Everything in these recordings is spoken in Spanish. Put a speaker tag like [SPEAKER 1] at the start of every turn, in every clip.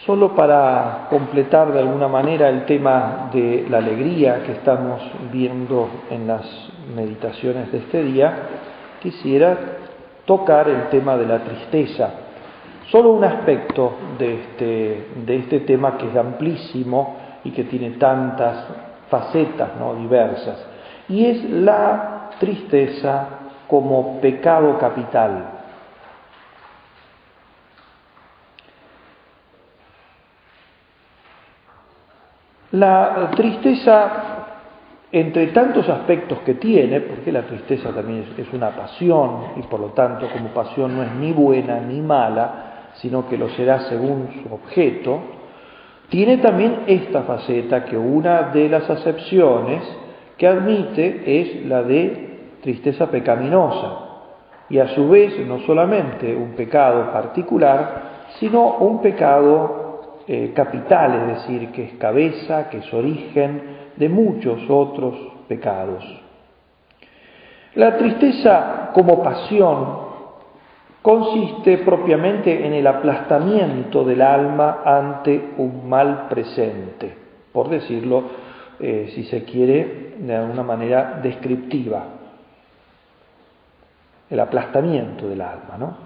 [SPEAKER 1] Solo para completar de alguna manera el tema de la alegría que estamos viendo en las meditaciones de este día, quisiera tocar el tema de la tristeza. Solo un aspecto de este tema que es amplísimo y que tiene tantas facetas, ¿no?, diversas, y es la tristeza como pecado capital. La tristeza, entre tantos aspectos que tiene, porque la tristeza también es una pasión, y por lo tanto como pasión no es ni buena ni mala, sino que lo será según su objeto, tiene también esta faceta que una de las acepciones que admite es la de tristeza pecaminosa, y a su vez no solamente un pecado particular, sino un pecado capital, es decir, que es cabeza, que es origen de muchos otros pecados. La tristeza como pasión consiste propiamente en el aplastamiento del alma ante un mal presente, por decirlo, si se quiere, de alguna manera descriptiva. El aplastamiento del alma, ¿no?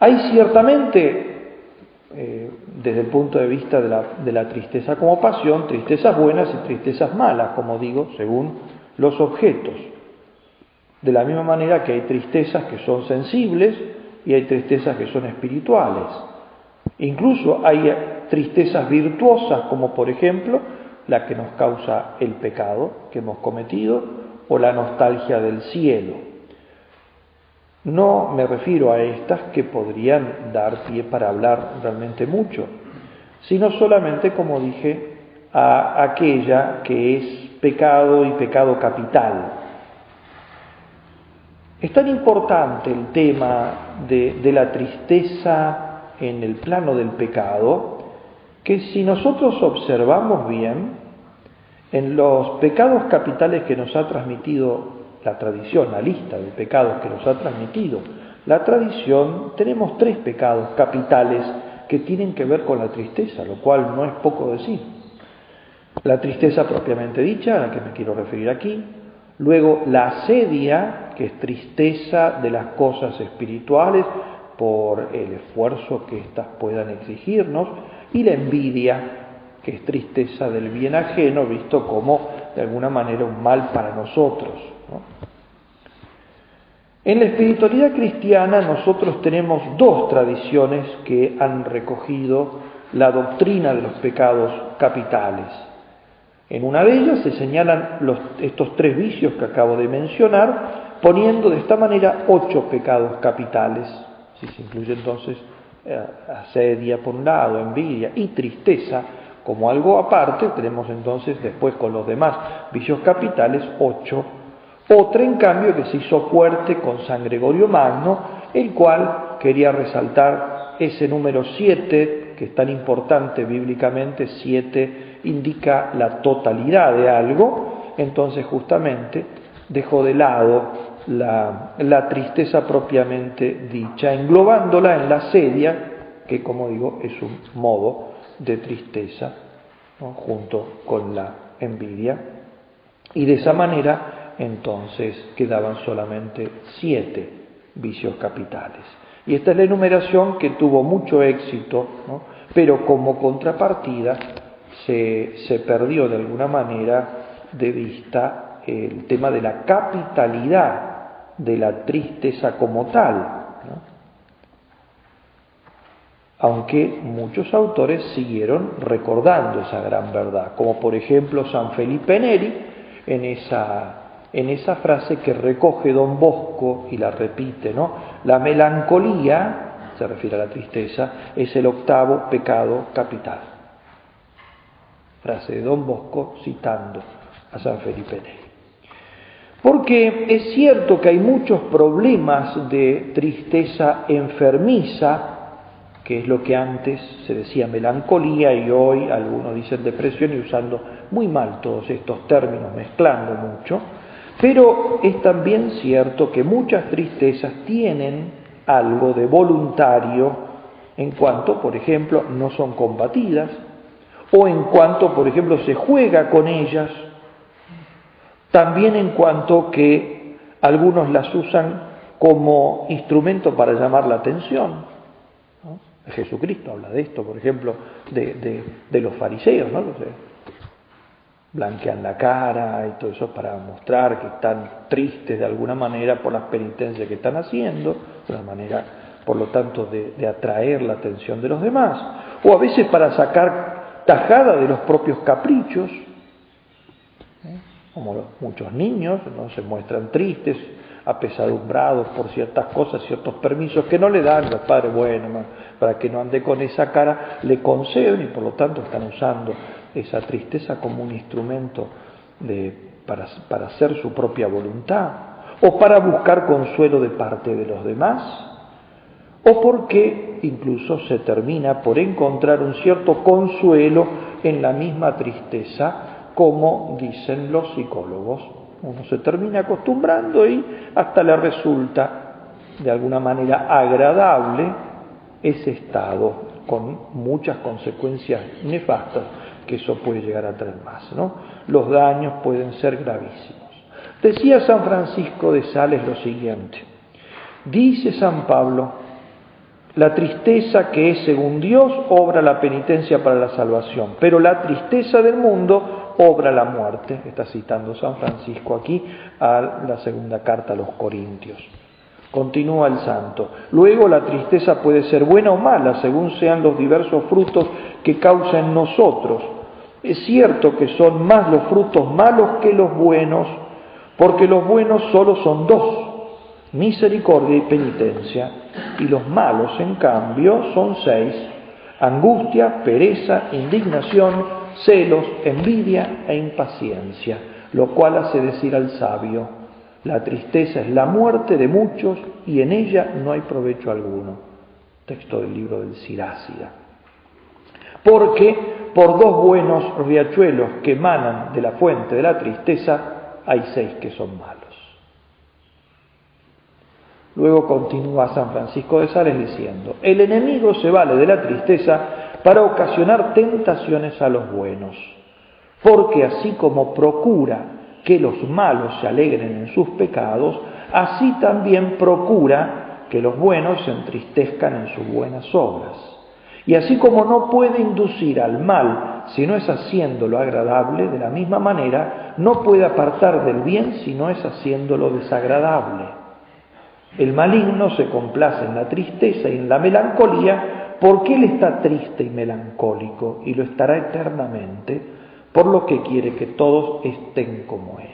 [SPEAKER 1] Hay ciertamente, desde el punto de vista de la tristeza como pasión, tristezas buenas y tristezas malas, como digo, según los objetos. De la misma manera que hay tristezas que son sensibles y hay tristezas que son espirituales. Incluso hay tristezas virtuosas, como por ejemplo la que nos causa el pecado que hemos cometido o la nostalgia del cielo. No me refiero a estas que podrían dar pie para hablar realmente mucho, sino solamente, como dije, a aquella que es pecado y pecado capital. Es tan importante el tema de la tristeza en el plano del pecado, que si nosotros observamos bien, en los pecados capitales que nos ha transmitido la tradición, la lista de pecados que nos ha transmitido la tradición, tenemos 3 pecados capitales que tienen que ver con la tristeza, lo cual no es poco decir. La tristeza propiamente dicha, a la que me quiero referir aquí, luego la asedia, que es tristeza de las cosas espirituales por el esfuerzo que éstas puedan exigirnos, y la envidia, que es tristeza del bien ajeno, visto como de alguna manera un mal para nosotros, ¿no? En la espiritualidad cristiana nosotros tenemos 2 tradiciones que han recogido la doctrina de los pecados capitales. En una de ellas se señalan estos 3 vicios que acabo de mencionar, poniendo de esta manera 8 pecados capitales, si se incluye entonces asedia por un lado, envidia y tristeza como algo aparte, tenemos entonces después con los demás vicios capitales 8. Otra, en cambio, que se hizo fuerte con San Gregorio Magno, el cual quería resaltar ese número 7, que es tan importante bíblicamente. 7 indica la totalidad de algo, entonces justamente dejó de lado la tristeza propiamente dicha, englobándola en la asedia, que como digo es un modo de tristeza, ¿no?, junto con la envidia, y de esa manera entonces quedaban solamente 7 vicios capitales. Y esta es la enumeración que tuvo mucho éxito, ¿no?, pero como contrapartida se perdió de alguna manera de vista el tema de la capitalidad de la tristeza como tal, ¿no?, aunque muchos autores siguieron recordando esa gran verdad, como por ejemplo San Felipe Neri, en esa frase que recoge Don Bosco y la repite, ¿no? La melancolía, se refiere a la tristeza, es el 8º pecado capital. Frase de Don Bosco citando a San Felipe Neri. Porque es cierto que hay muchos problemas de tristeza enfermiza, que es lo que antes se decía melancolía y hoy algunos dicen depresión, y usando muy mal todos estos términos, mezclando mucho. Pero es también cierto que muchas tristezas tienen algo de voluntario en cuanto, por ejemplo, no son combatidas, o en cuanto, por ejemplo, se juega con ellas, también en cuanto que algunos las usan como instrumento para llamar la atención, ¿no? Jesucristo habla de esto, por ejemplo, de los fariseos, ¿no? Blanquean la cara y todo eso para mostrar que están tristes de alguna manera por las penitencias que están haciendo, de una manera, por lo tanto, de atraer la atención de los demás, o a veces para sacar tajada de los propios caprichos, como muchos niños, ¿no? Se muestran tristes, apesadumbrados por ciertas cosas, ciertos permisos que no le dan los padres, bueno, para que no ande con esa cara, le conceden y por lo tanto están usando esa tristeza como un instrumento para hacer su propia voluntad, o para buscar consuelo de parte de los demás, o porque incluso se termina por encontrar un cierto consuelo en la misma tristeza, como dicen los psicólogos. Uno se termina acostumbrando y hasta le resulta de alguna manera agradable ese estado, con muchas consecuencias nefastas que eso puede llegar a traer más, ¿no? Los daños pueden ser gravísimos. Decía San Francisco de Sales lo siguiente: dice San Pablo, la tristeza que es según Dios obra la penitencia para la salvación, pero la tristeza del mundo obra la muerte. Está citando San Francisco aquí a la segunda carta a los Corintios. Continúa el santo. Luego la tristeza puede ser buena o mala, según sean los diversos frutos que causa en nosotros. Es cierto que son más los frutos malos que los buenos, porque los buenos solo son dos: misericordia y penitencia, y los malos, en cambio, son 6: angustia, pereza, indignación, celos, envidia e impaciencia, lo cual hace decir al sabio: la tristeza es la muerte de muchos y en ella no hay provecho alguno. Texto del libro del Sirácida. Porque por 2 buenos riachuelos que emanan de la fuente de la tristeza, hay 6 que son malos. Luego continúa San Francisco de Sales diciendo: el enemigo se vale de la tristeza para ocasionar tentaciones a los buenos, porque así como procura que los malos se alegren en sus pecados, así también procura que los buenos se entristezcan en sus buenas obras. Y así como no puede inducir al mal si no es haciéndolo agradable, de la misma manera no puede apartar del bien si no es haciéndolo desagradable. El maligno se complace en la tristeza y en la melancolía porque él está triste y melancólico y lo estará eternamente, por lo que quiere que todos estén como él.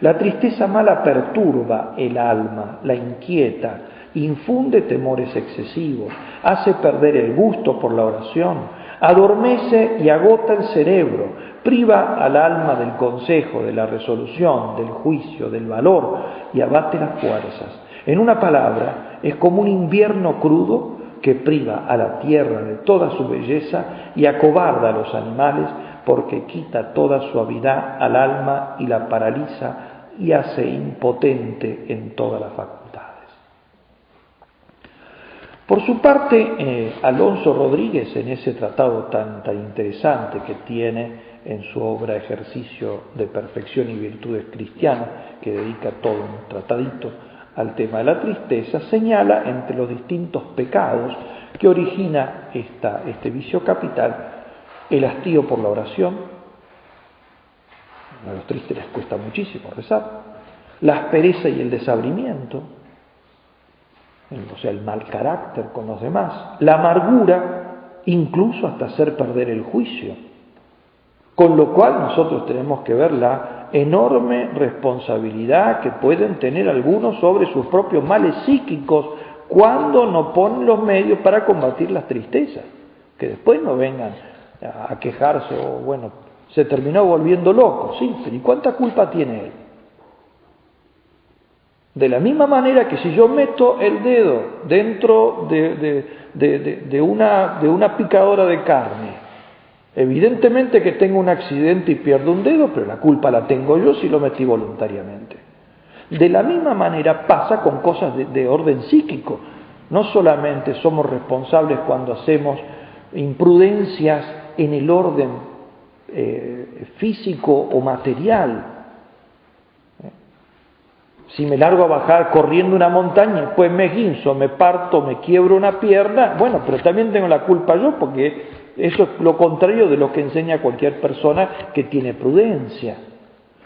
[SPEAKER 1] La tristeza mala perturba el alma, la inquieta, infunde temores excesivos, hace perder el gusto por la oración, adormece y agota el cerebro, priva al alma del consejo, de la resolución, del juicio, del valor y abate las fuerzas. En una palabra, es como un invierno crudo que priva a la tierra de toda su belleza y acobarda a los animales porque quita toda suavidad al alma y la paraliza y hace impotente en todas las facultades. Por su parte, Alonso Rodríguez, en ese tratado tan interesante que tiene en su obra Ejercicio de Perfección y Virtudes Cristianas, que dedica todo un tratadito al tema de la tristeza, señala entre los distintos pecados que origina este vicio capital el hastío por la oración. A los tristes les cuesta muchísimo rezar, la aspereza y el desabrimiento, o sea, el mal carácter con los demás, la amargura, incluso hasta hacer perder el juicio. Con lo cual nosotros tenemos que ver la enorme responsabilidad que pueden tener algunos sobre sus propios males psíquicos cuando no ponen los medios para combatir las tristezas. Que después no vengan a quejarse o, bueno, se terminó volviendo loco. Sí, pero ¿y cuánta culpa tiene él? De la misma manera que si yo meto el dedo dentro de una picadora de carne, evidentemente que tengo un accidente y pierdo un dedo, pero la culpa la tengo yo si lo metí voluntariamente. De la misma manera pasa con cosas de orden psíquico. No solamente somos responsables cuando hacemos imprudencias en el orden físico o material. Si me largo a bajar corriendo una montaña, pues me guinzo, me parto, me quiebro una pierna, bueno, pero también tengo la culpa yo, porque eso es lo contrario de lo que enseña cualquier persona que tiene prudencia.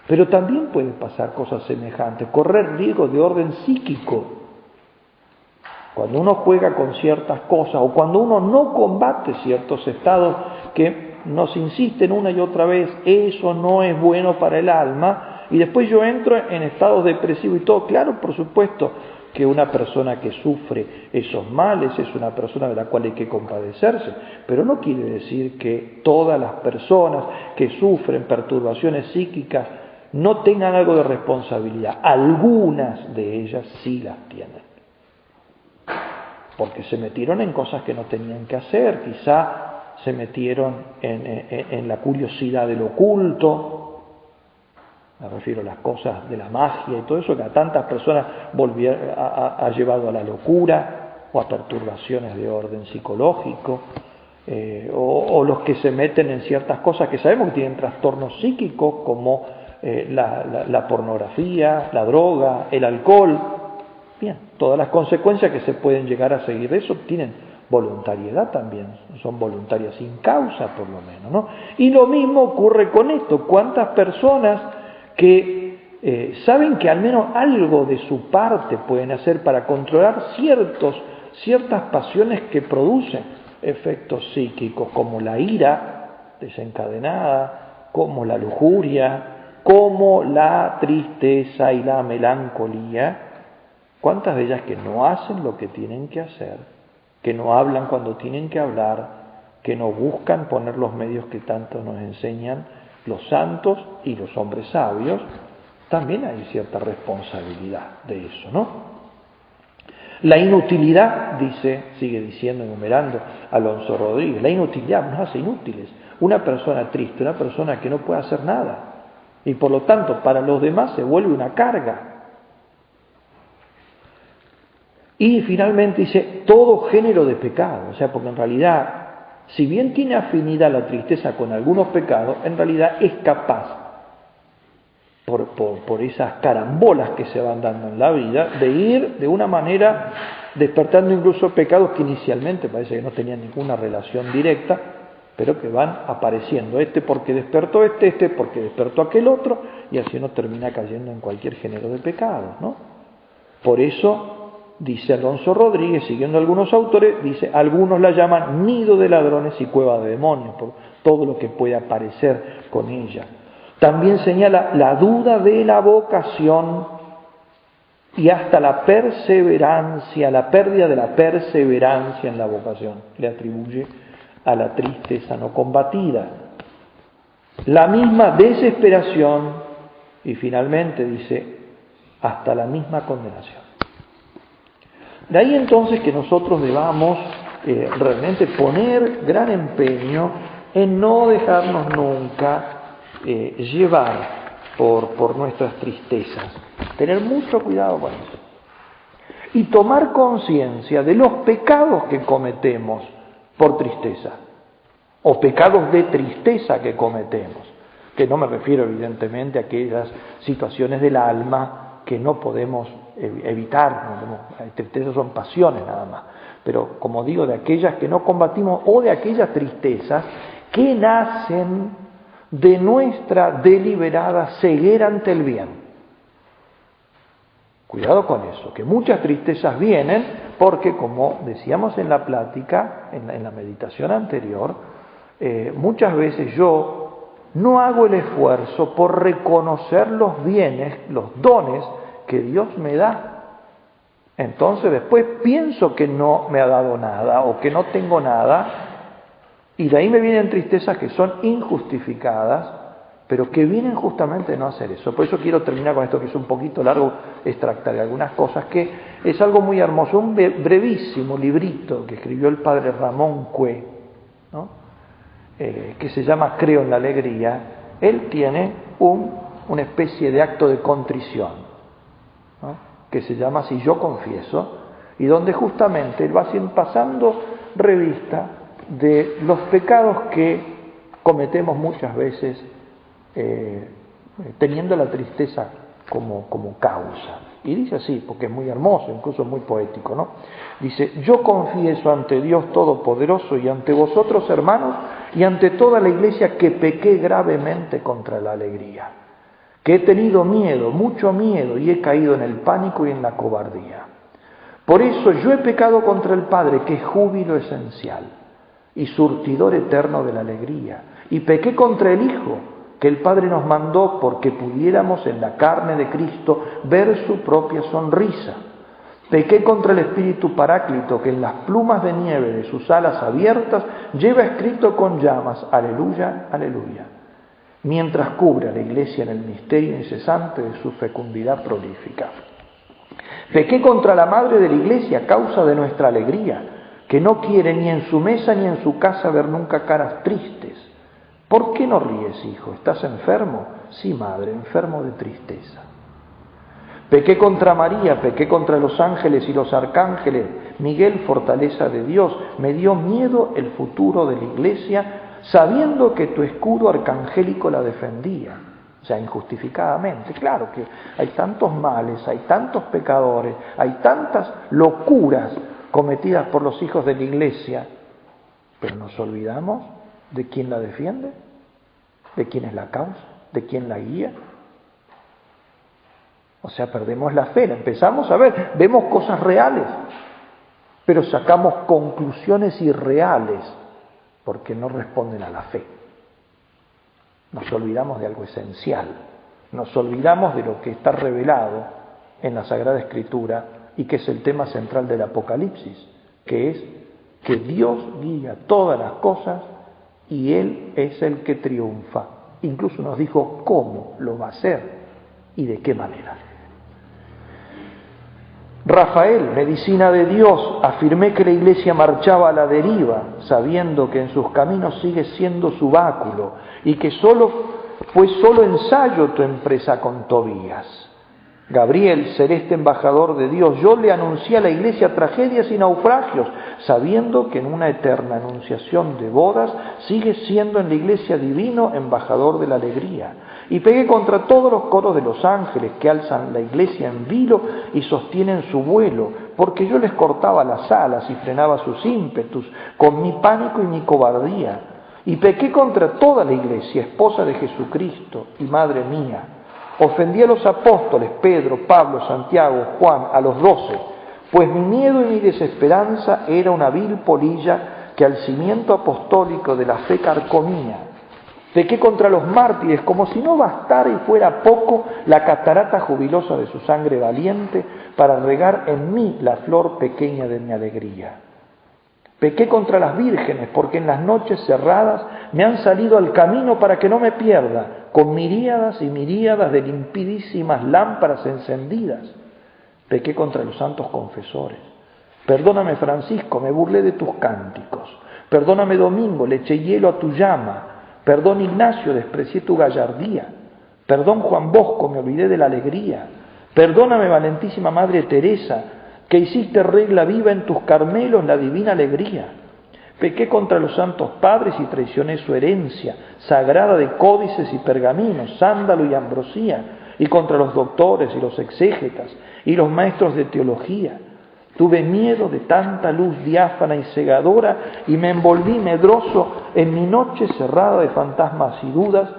[SPEAKER 1] Pero también pueden pasar cosas semejantes, correr riesgos de orden psíquico. Cuando uno juega con ciertas cosas o cuando uno no combate ciertos estados que nos insisten una y otra vez, eso no es bueno para el alma, y después yo entro en estados depresivos y todo. Claro, por supuesto que una persona que sufre esos males es una persona de la cual hay que compadecerse, pero no quiere decir que todas las personas que sufren perturbaciones psíquicas no tengan algo de responsabilidad. Algunas de ellas sí las tienen, porque se metieron en cosas que no tenían que hacer, quizá se metieron en la curiosidad del oculto. Me refiero a las cosas de la magia y todo eso que a tantas personas ha llevado a la locura o a perturbaciones de orden psicológico, o los que se meten en ciertas cosas que sabemos que tienen trastornos psíquicos como la pornografía, la droga, el alcohol. Bien, todas las consecuencias que se pueden llegar a seguir de eso tienen voluntariedad también, son voluntarias sin causa por lo menos, ¿no? Y lo mismo ocurre con esto. ¿Cuántas personas que saben que al menos algo de su parte pueden hacer para controlar ciertas pasiones que producen efectos psíquicos, como la ira desencadenada, como la lujuria, como la tristeza y la melancolía? ¿Cuántas de ellas que no hacen lo que tienen que hacer, que no hablan cuando tienen que hablar, que no buscan poner los medios que tanto nos enseñan los santos y los hombres sabios? También hay cierta responsabilidad de eso, ¿no? La inutilidad, sigue diciendo, enumerando Alonso Rodríguez, la inutilidad nos hace inútiles. Una persona triste, una persona que no puede hacer nada, y por lo tanto para los demás se vuelve una carga. Y finalmente dice, todo género de pecado, o sea, porque en realidad, si bien tiene afinidad la tristeza con algunos pecados, en realidad es capaz, por esas carambolas que se van dando en la vida, de ir de una manera despertando incluso pecados que inicialmente parece que no tenían ninguna relación directa, pero que van apareciendo, este porque despertó este porque despertó aquel otro, y así uno termina cayendo en cualquier género de pecados, ¿no? Por eso, dice Alonso Rodríguez, siguiendo algunos autores, dice, algunos la llaman nido de ladrones y cueva de demonios, por todo lo que puede aparecer con ella. También señala la duda de la vocación y hasta la perseverancia, la pérdida de la perseverancia en la vocación, le atribuye a la tristeza no combatida. La misma desesperación y finalmente dice, hasta la misma condenación. De ahí entonces que nosotros debamos realmente poner gran empeño en no dejarnos nunca llevar por nuestras tristezas. Tener mucho cuidado con eso. Y tomar conciencia de los pecados que cometemos por tristeza, o pecados de tristeza que cometemos, que no me refiero evidentemente a aquellas situaciones del alma que no podemos evitar, tristezas son pasiones nada más, pero como digo, de aquellas que no combatimos o de aquellas tristezas que nacen de nuestra deliberada ceguera ante el bien. Cuidado con eso, que muchas tristezas vienen porque, como decíamos en la plática, en la meditación anterior, muchas veces yo no hago el esfuerzo por reconocer los bienes, los dones que Dios me da. Entonces después pienso que no me ha dado nada o que no tengo nada, y de ahí me vienen tristezas que son injustificadas, pero que vienen justamente de no hacer eso. Por eso quiero terminar con esto, que es un poquito largo, extractar algunas cosas, que es algo muy hermoso, un brevísimo librito que escribió el padre Ramón Cue, ¿no? Que se llama Creo en la Alegría. Él tiene una especie de acto de contrición, ¿no? Que se llama Si yo confieso, y donde justamente él va pasando revista de los pecados que cometemos muchas veces teniendo la tristeza como causa. Y dice así, porque es muy hermoso, incluso muy poético, ¿no? Dice: yo confieso ante Dios Todopoderoso y ante vosotros, hermanos, y ante toda la iglesia, que pequé gravemente contra la alegría, que he tenido miedo, mucho miedo, y he caído en el pánico y en la cobardía. Por eso yo he pecado contra el Padre, que es júbilo esencial y surtidor eterno de la alegría, y pequé contra el Hijo, que el Padre nos mandó porque pudiéramos en la carne de Cristo ver su propia sonrisa. Pequé contra el Espíritu Paráclito, que en las plumas de nieve de sus alas abiertas lleva escrito con llamas: aleluya, aleluya, mientras cubre a la Iglesia en el misterio incesante de su fecundidad prolífica. Pequé contra la Madre de la Iglesia a causa de nuestra alegría, que no quiere ni en su mesa ni en su casa ver nunca caras tristes. ¿Por qué no ríes, hijo? ¿Estás enfermo? Sí, madre, enfermo de tristeza. Pequé contra María, pequé contra los ángeles y los arcángeles. Miguel, fortaleza de Dios, me dio miedo el futuro de la Iglesia, sabiendo que tu escudo arcangélico la defendía. O sea, injustificadamente. Claro que hay tantos males, hay tantos pecadores, hay tantas locuras cometidas por los hijos de la Iglesia, pero nos olvidamos de quién la defiende, de quién es la causa, de quién la guía. O sea, perdemos la fe, la empezamos a ver, vemos cosas reales, pero sacamos conclusiones irreales porque no responden a la fe. Nos olvidamos de algo esencial, nos olvidamos de lo que está revelado en la Sagrada Escritura y que es el tema central del Apocalipsis, que es que Dios guía todas las cosas y Él es el que triunfa. Incluso nos dijo cómo lo va a hacer y de qué manera. Rafael, medicina de Dios, afirmé que la Iglesia marchaba a la deriva, sabiendo que en sus caminos sigue siendo su báculo y que fue solo ensayo tu empresa con Tobías. Gabriel, celeste embajador de Dios, yo le anuncié a la Iglesia tragedias y naufragios, sabiendo que en una eterna anunciación de bodas sigue siendo en la Iglesia divino embajador de la alegría. Y pegué contra todos los coros de los ángeles que alzan la Iglesia en vilo y sostienen su vuelo, porque yo les cortaba las alas y frenaba sus ímpetus con mi pánico y mi cobardía. Y pequé contra toda la Iglesia, esposa de Jesucristo y madre mía. Ofendí a los apóstoles, Pedro, Pablo, Santiago, Juan, a los 12, pues mi miedo y mi desesperanza era una vil polilla que al cimiento apostólico de la fe carcomía. Pequé contra los mártires, como si no bastara y fuera poco la catarata jubilosa de su sangre valiente para regar en mí la flor pequeña de mi alegría. Pequé contra las vírgenes, porque en las noches cerradas me han salido al camino para que no me pierda, con miríadas y miríadas de limpidísimas lámparas encendidas. Pequé contra los santos confesores. Perdóname, Francisco, me burlé de tus cánticos. Perdóname, Domingo, le eché hielo a tu llama. Perdón, Ignacio, desprecié tu gallardía. Perdón, Juan Bosco, me olvidé de la alegría. Perdóname, valentísima Madre Teresa, que hiciste regla viva en tus Carmelos la divina alegría. Pequé contra los santos padres y traicioné su herencia, sagrada de códices y pergaminos, sándalo y ambrosía, y contra los doctores y los exégetas y los maestros de teología. Tuve miedo de tanta luz diáfana y cegadora y me envolví medroso en mi noche cerrada de fantasmas y dudas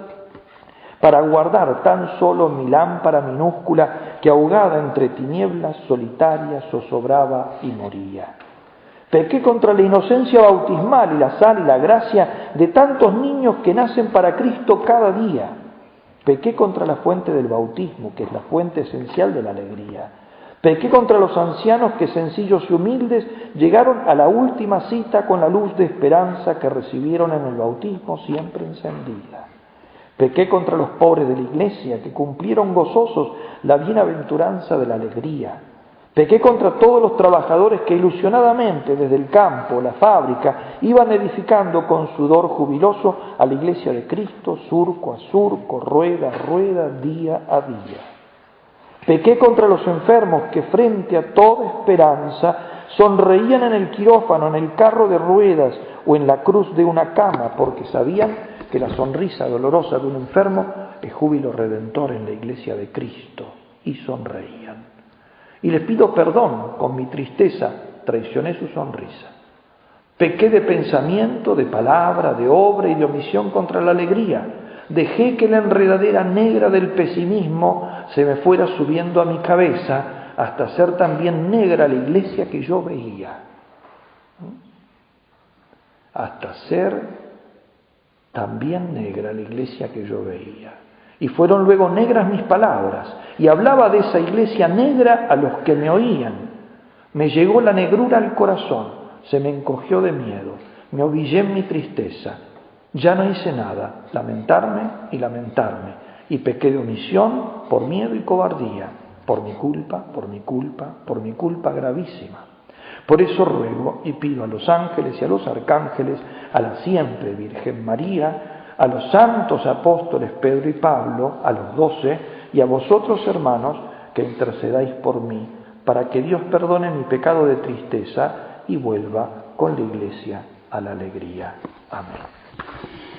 [SPEAKER 1] para guardar tan solo mi lámpara minúscula que ahogada entre tinieblas solitarias zozobraba y moría. Pequé contra la inocencia bautismal y la sal y la gracia de tantos niños que nacen para Cristo cada día. Pequé contra la fuente del bautismo, que es la fuente esencial de la alegría. Pequé contra los ancianos que, sencillos y humildes, llegaron a la última cita con la luz de esperanza que recibieron en el bautismo siempre encendida. Pequé contra los pobres de la Iglesia, que cumplieron gozosos la bienaventuranza de la alegría. Pequé contra todos los trabajadores que ilusionadamente desde el campo, la fábrica, iban edificando con sudor jubiloso a la Iglesia de Cristo, surco a surco, rueda a rueda, día a día. Pequé contra los enfermos que frente a toda esperanza sonreían en el quirófano, en el carro de ruedas o en la cruz de una cama, porque sabían que la sonrisa dolorosa de un enfermo es júbilo redentor en la iglesia de Cristo, y sonreían. Y les pido perdón, con mi tristeza traicioné su sonrisa. Pequé de pensamiento, de palabra, de obra y de omisión contra la alegría. Dejé que la enredadera negra del pesimismo se me fuera subiendo a mi cabeza hasta ser también negra la iglesia que yo veía. Hasta ser también negra la iglesia que yo veía. Y fueron luego negras mis palabras, y hablaba de esa iglesia negra a los que me oían. Me llegó la negrura al corazón, se me encogió de miedo, me ovillé en mi tristeza. Ya no hice nada, lamentarme, y pequé de omisión por miedo y cobardía, por mi culpa gravísima. Por eso ruego y pido a los ángeles y a los arcángeles, a la siempre Virgen María, a los santos apóstoles Pedro y Pablo, a los 12, y a vosotros, hermanos, que intercedáis por mí, para que Dios perdone mi pecado de tristeza y vuelva con la Iglesia a la alegría. Amén.